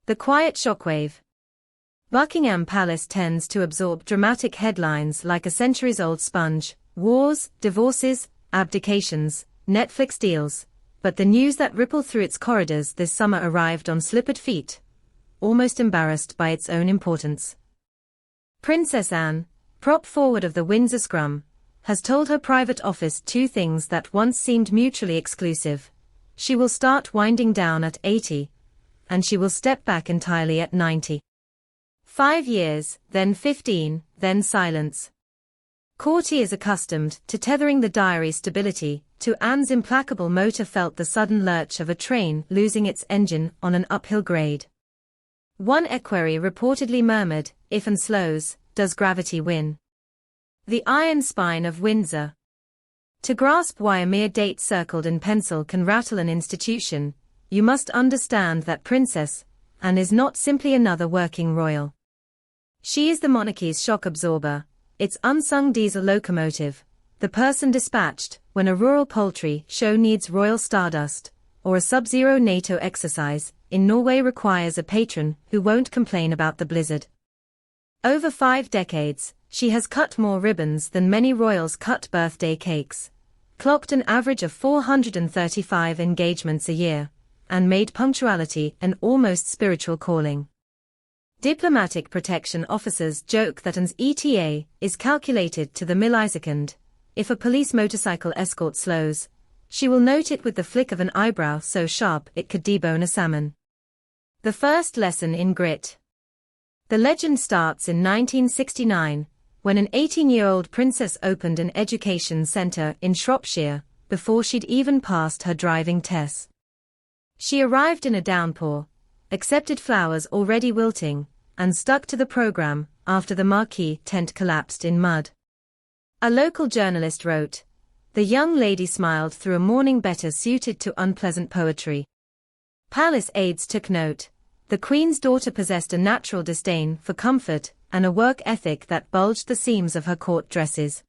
The quiet shockwave. Buckingham Palace tends to absorb dramatic headlines like a centuries-old sponge: wars, divorces, abdications, Netflix deals. But the news that rippled through its corridors this summer arrived on slippered feet, almost embarrassed by its own importance. Princess Anne, prop forward of the Windsor scrum, has told her private office two things that once seemed mutually exclusive. She will start winding down at 80, and she will step back entirely at 90. 5 years, then 15, then silence. Courtie is accustomed to tethering the diary's stability to Anne's implacable motor, felt the sudden lurch of a train losing its engine on an uphill grade. One equerry reportedly murmured, "If Anne slows, does gravity win?" The iron spine of Windsor. To grasp why a mere date circled in pencil can rattle an institution, you must understand that Princess Anne is not simply another working royal. She is the monarchy's shock absorber, its unsung diesel locomotive, the person dispatched when a rural poultry show needs royal stardust, or a sub-zero NATO exercise in Norway requires a patron who won't complain about the blizzard. Over 5 decades, she has cut more ribbons than many royals cut birthday cakes, clocked an average of 435 engagements a year, and made punctuality an almost spiritual calling. Diplomatic protection officers joke that Anne's ETA is calculated to the millisecond. If a police motorcycle escort slows, she will note it with the flick of an eyebrow so sharp it could debone a salmon. The first lesson in grit. The legend starts in 1969, when an 18-year-old princess opened an education centre in Shropshire, before she'd even passed her driving test. She arrived in a downpour, accepted flowers already wilting, and stuck to the programme after the marquee tent collapsed in mud. A local journalist wrote, "The young lady smiled through a morning better suited to unpleasant poetry." Palace aides took note. The Queen's daughter possessed a natural disdain for comfort and a work ethic that bulged the seams of her court dresses.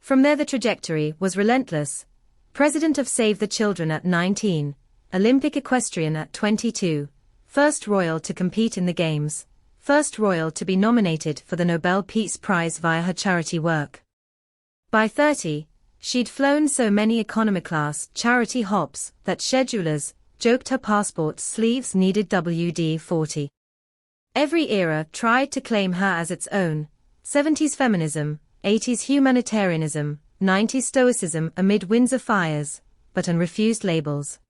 From there the trajectory was relentless. President of Save the Children at 19, Olympic equestrian at 22, first royal to compete in the Games, first royal to be nominated for the Nobel Peace Prize via her charity work. By 30, she'd flown so many economy-class charity hops that schedulers joked her passport sleeves needed WD-40. Every era tried to claim her as its own: 70s feminism, 80s humanitarianism, 90s stoicism amid Windsor fires, but Anne refused labels.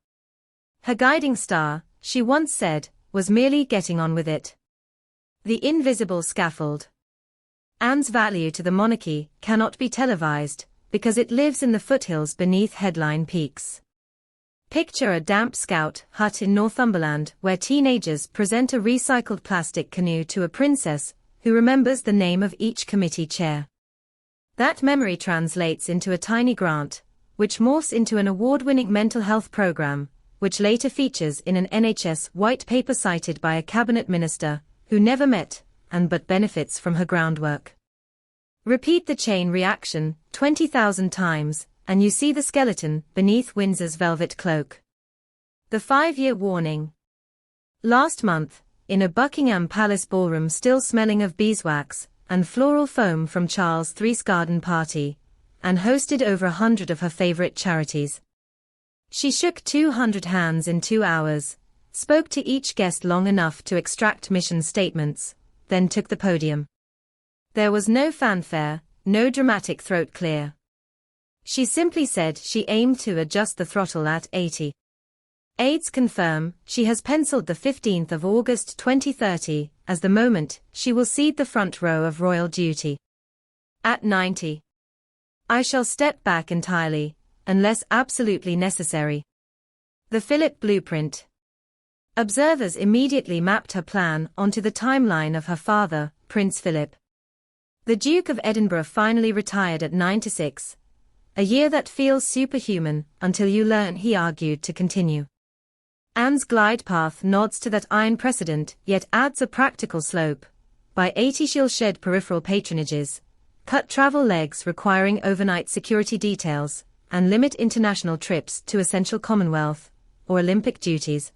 Her guiding star, she once said, was merely getting on with it. The invisible scaffold. Anne's value to the monarchy cannot be televised, because it lives in the foothills beneath headline peaks. Picture a damp scout hut in Northumberland where teenagers present a recycled plastic canoe to a princess who remembers the name of each committee chair. That memory translates into a tiny grant, which morphs into an award-winning mental health program, which later features in an NHS white paper cited by a cabinet minister who never met Anne but benefits from her groundwork. Repeat the chain reaction 20,000 times, and you see the skeleton beneath Windsor's velvet cloak. The 5-year warning. Last month, in a Buckingham Palace ballroom still smelling of beeswax and floral foam from Charles III's garden party, Anne hosted over 100 of her favourite charities. She shook 200 hands in 2 hours, spoke to each guest long enough to extract mission statements, then took the podium. There was no fanfare, no dramatic throat clear. She simply said she aimed to adjust the throttle at 80. Aides confirm she has penciled the 15th of August 2030 as the moment she will cede the front row of royal duty. At 90. I shall step back entirely, unless absolutely necessary. The Philip blueprint. Observers immediately mapped her plan onto the timeline of her father, Prince Philip. The Duke of Edinburgh finally retired at 96. A year that feels superhuman until you learn he argued to continue. Anne's glide path nods to that iron precedent yet adds a practical slope. By 80 she'll shed peripheral patronages, cut travel legs requiring overnight security details, and limit international trips to essential Commonwealth or Olympic duties.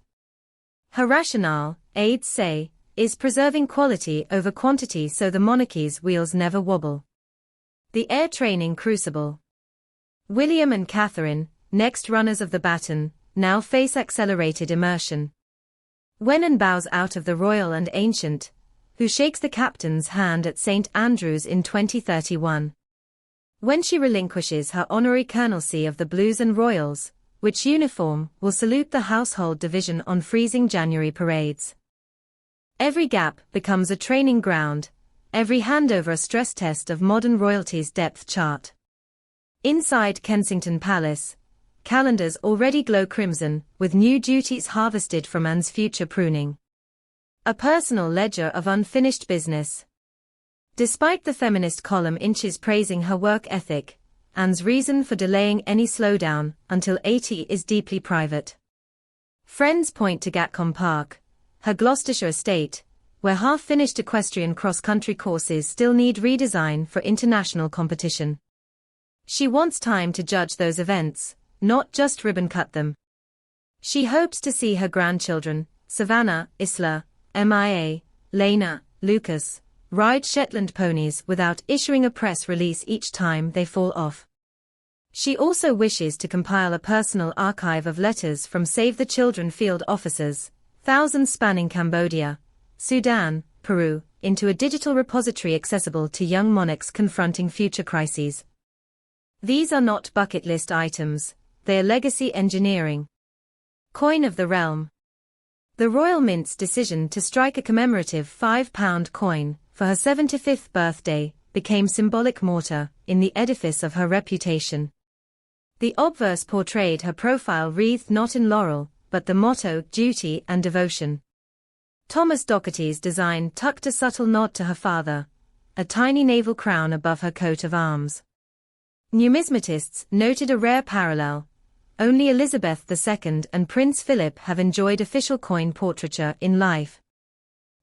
Her rationale, aides say, is preserving quality over quantity so the monarchy's wheels never wobble. The heir-training crucible. William and Catherine, next runners of the baton, now face accelerated immersion. When Anne bows out of the royal and ancient, who shakes the captain's hand at St. Andrews in 2031. When she relinquishes her honorary colonelcy of the Blues and Royals, which uniform will salute the household division on freezing January parades. Every gap becomes a training ground, every handover a stress test of modern royalty's depth chart. Inside Kensington Palace, calendars already glow crimson, with new duties harvested from Anne's future pruning. A personal ledger of unfinished business. Despite the feminist column inches praising her work ethic, Anne's reason for delaying any slowdown until 80 is deeply private. Friends point to Gatcombe Park, her Gloucestershire estate, where half-finished equestrian cross-country courses still need redesign for international competition. She wants time to judge those events, not just ribbon-cut them. She hopes to see her grandchildren, Savannah, Isla, Mia, Lena, Lucas, ride Shetland ponies without issuing a press release each time they fall off. She also wishes to compile a personal archive of letters from Save the Children field officers, thousands spanning Cambodia, Sudan, Peru, into a digital repository accessible to young monarchs confronting future crises. These are not bucket list items, they are legacy engineering. Coin of the realm. The Royal Mint's decision to strike a commemorative £5 coin for her 75th birthday became symbolic mortar in the edifice of her reputation. The obverse portrayed her profile wreathed not in laurel, but the motto, duty and devotion. Thomas Docherty's design tucked a subtle nod to her father, a tiny naval crown above her coat of arms. Numismatists noted a rare parallel. Only Elizabeth II and Prince Philip have enjoyed official coin portraiture in life.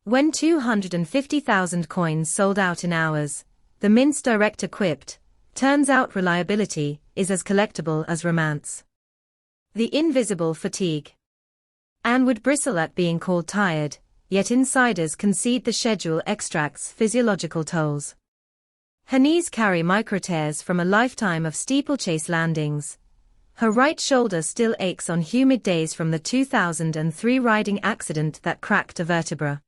When 250,000 coins sold out in hours, the Mint's director quipped, "Turns out reliability is as collectible as romance." The invisible fatigue. Anne would bristle at being called tired, yet insiders concede the schedule extracts physiological tolls. Her knees carry microtears from a lifetime of steeplechase landings. Her right shoulder still aches on humid days from the 2003 riding accident that cracked a vertebra.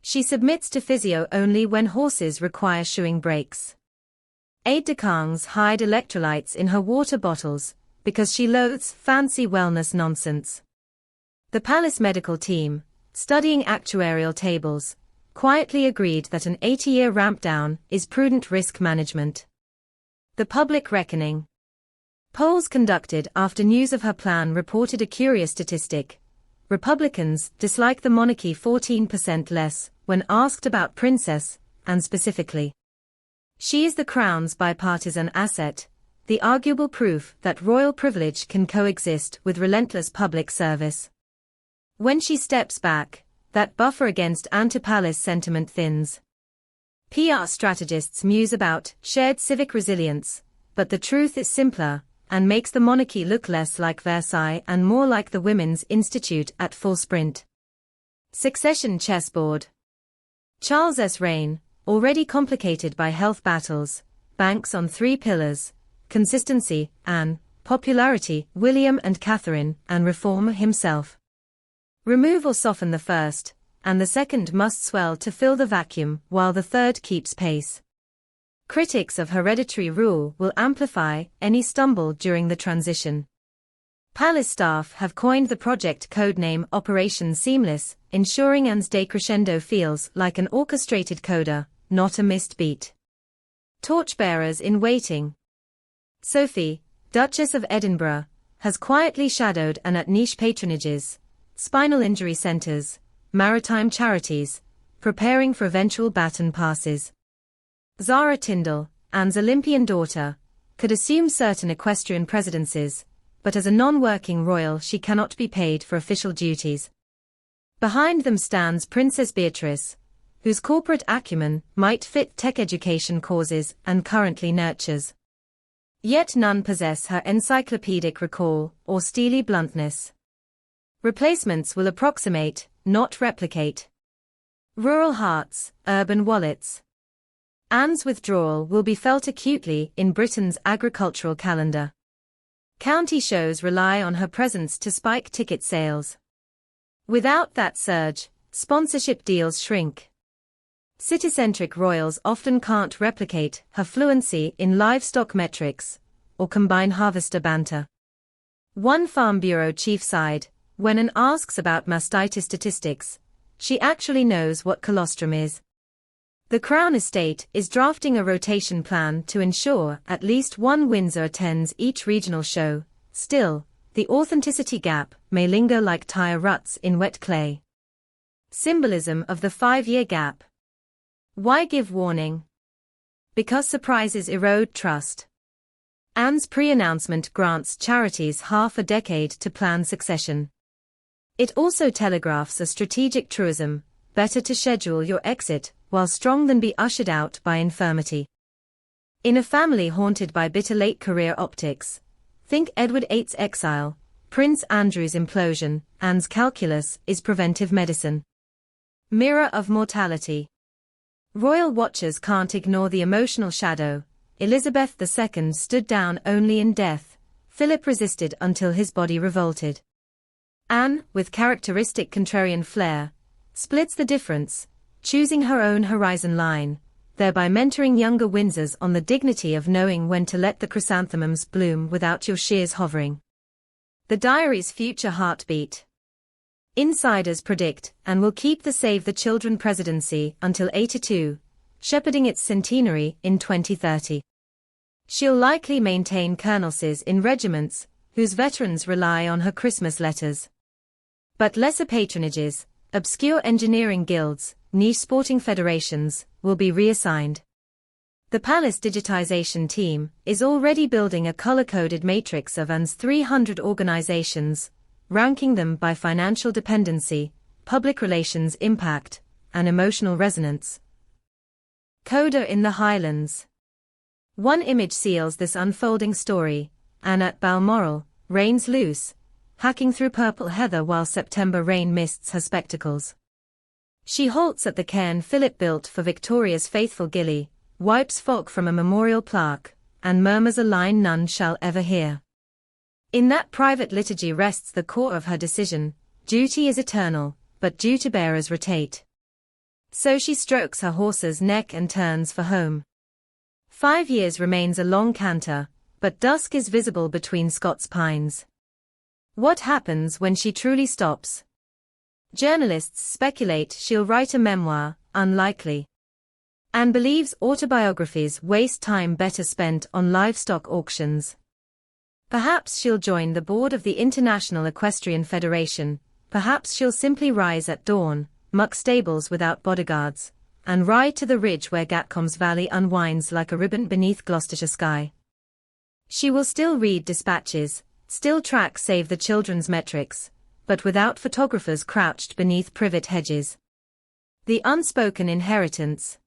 She submits to physio only when horses require shoeing breaks. Aides-de-camp hide electrolytes in her water bottles, because she loathes fancy wellness nonsense. The palace medical team, studying actuarial tables, quietly agreed that an 80-year ramp-down is prudent risk management. The public reckoning. Polls conducted after news of her plan reported a curious statistic. Republicans dislike the monarchy 14% less when asked about Princess Anne specifically. She is the crown's bipartisan asset, the arguable proof that royal privilege can coexist with relentless public service. When she steps back, that buffer against anti-palace sentiment thins. PR strategists muse about shared civic resilience, but the truth is simpler, and makes the monarchy look less like Versailles and more like the Women's Institute at full sprint. Succession chessboard. Charles's reign, already complicated by health battles, banks on three pillars: consistency, Anne; popularity, William and Catherine; and reform himself. Remove or soften the first, and the second must swell to fill the vacuum while the third keeps pace. Critics of hereditary rule will amplify any stumble during the transition. Palace staff have coined the project codename Operation Seamless, ensuring Anne's decrescendo feels like an orchestrated coda, not a missed beat. Torchbearers in waiting. Sophie, Duchess of Edinburgh, has quietly shadowed Anne at niche patronages, spinal injury centres, maritime charities, preparing for eventual baton passes. Zara Tindall, Anne's Olympian daughter, could assume certain equestrian presidencies, but as a non-working royal she cannot be paid for official duties. Behind them stands Princess Beatrice, whose corporate acumen might fit tech education causes and currently nurtures. Yet none possess her encyclopedic recall or steely bluntness. Replacements will approximate, not replicate. Rural hearts, urban wallets. Anne's withdrawal will be felt acutely in Britain's agricultural calendar. County shows rely on her presence to spike ticket sales. Without that surge, sponsorship deals shrink. City-centric royals often can't replicate her fluency in livestock metrics or combine harvester banter. One Farm Bureau chief sighed when Anne asks about mastitis statistics. She actually knows what colostrum is. The Crown Estate is drafting a rotation plan to ensure at least one Windsor attends each regional show. Still, the authenticity gap may linger like tire ruts in wet clay. Symbolism of the 5-year gap. Why give warning? Because surprises erode trust. Anne's pre-announcement grants charities half a decade to plan succession. It also telegraphs a strategic truism: better to schedule your exit while strong than be ushered out by infirmity. In a family haunted by bitter late career optics, think Edward VIII's exile, Prince Andrew's implosion, Anne's calculus is preventive medicine. Mirror of mortality. Royal watchers can't ignore the emotional shadow. Elizabeth II stood down only in death. Philip resisted until his body revolted. Anne, with characteristic contrarian flair, splits the difference, choosing her own horizon line, thereby mentoring younger Windsors on the dignity of knowing when to let the chrysanthemums bloom without your shears hovering. The diary's future heartbeat. Insiders predict Anne will keep the Save the Children presidency until 82, shepherding its centenary in 2030. She'll likely maintain colonelcies in regiments whose veterans rely on her Christmas letters. But lesser patronages, obscure engineering guilds, niche sporting federations, will be reassigned. The Palace digitization team is already building a color-coded matrix of Anne's 300 organizations, ranking them by financial dependency, public relations impact, and emotional resonance. Coda in the Highlands. One image seals this unfolding story: Anne at Balmoral, reins loose, hacking through purple heather while September rain mists her spectacles. She halts at the cairn Philip built for Victoria's faithful gilly, wipes fog from a memorial plaque, and murmurs a line none shall ever hear. In that private liturgy rests the core of her decision: duty is eternal, but duty-bearers rotate. So she strokes her horse's neck and turns for home. 5 years remains a long canter, but dusk is visible between Scots pines. What happens when she truly stops? Journalists speculate she'll write a memoir, unlikely. Anne believes autobiographies waste time better spent on livestock auctions. Perhaps she'll join the board of the International Equestrian Federation, perhaps she'll simply rise at dawn, muck stables without bodyguards, and ride to the ridge where Gatcombe's valley unwinds like a ribbon beneath Gloucestershire sky. She will still read dispatches, still track Save the Children's metrics, but without photographers crouched beneath privet hedges. The unspoken inheritance.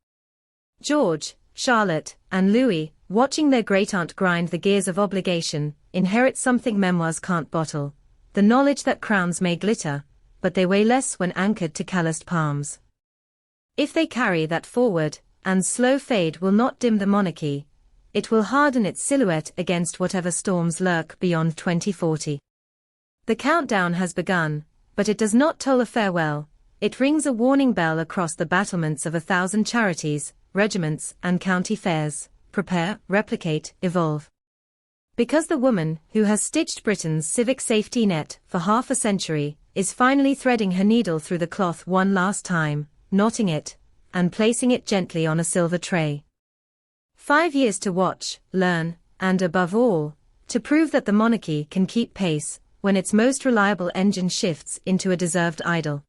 George, Charlotte, and Louis, watching their great-aunt grind the gears of obligation, inherit something memoirs can't bottle: the knowledge that crowns may glitter, but they weigh less when anchored to calloused palms. If they carry that forward, Anne's slow fade will not dim the monarchy. It will harden its silhouette against whatever storms lurk beyond 2040. The countdown has begun, but it does not toll a farewell. It rings a warning bell across the battlements of 1,000 charities, regiments, and county fairs: prepare, replicate, evolve. Because the woman who has stitched Britain's civic safety net for half a century is finally threading her needle through the cloth one last time, knotting it, and placing it gently on a silver tray. 5 years to watch, learn, and above all, to prove that the monarchy can keep pace when its most reliable engine shifts into a deserved idle.